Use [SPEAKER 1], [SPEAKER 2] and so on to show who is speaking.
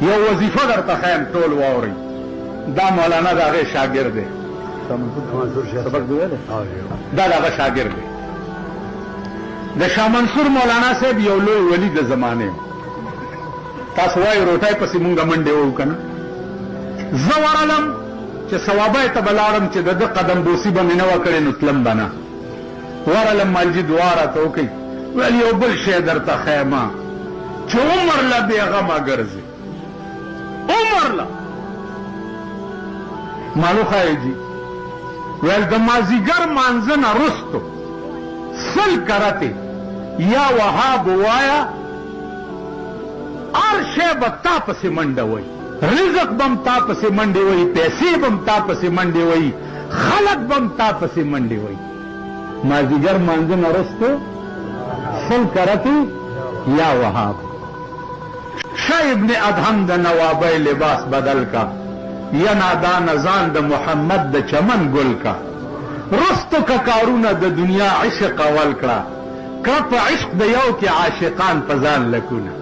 [SPEAKER 1] یو وظیفه درته خیم ټول واورئ. دا مولانا د هغې شاګرد دی. سبق دی ویلی؟ دا د هغه شاګرد دی. د شاه منصور مولانا صاحب یو لوی ولی د زمانې. تاسو وایي روټۍ پسې مونږ منډې وو که نه؟ زه ورغلم چې صوابی ته به لاړم چې د ده قدم بوسي به مې نه وه کړې نو تلم به نه. ورغلم مالجي دعا راته وکړئ. ویل یو بل شی درته ښیمه چې عمر له بېغمه ګرځي. عمر له مالو ښایي جي. ویل د مازدیګر مانځه نه رستو 100 کرتې یا وهاب ووایه هر شی به تا پسې منډه وایي. رزق بم تا پسې منډې وایي، پیسې بم تا پسې منډې وایي، خلق بم تا پسې منډې وایي. مازدیګر مانځه نه رستو 100 کرتې یا وهاب. شاه ابن ادهم د نوابی لباس بدل کا، یا نادان ازان د محمد د چمن گل کا. رستو کا کارونه د دنیا عشق اول کړه، کړه په عشق د یو کې عاشقان په ځان لکونه.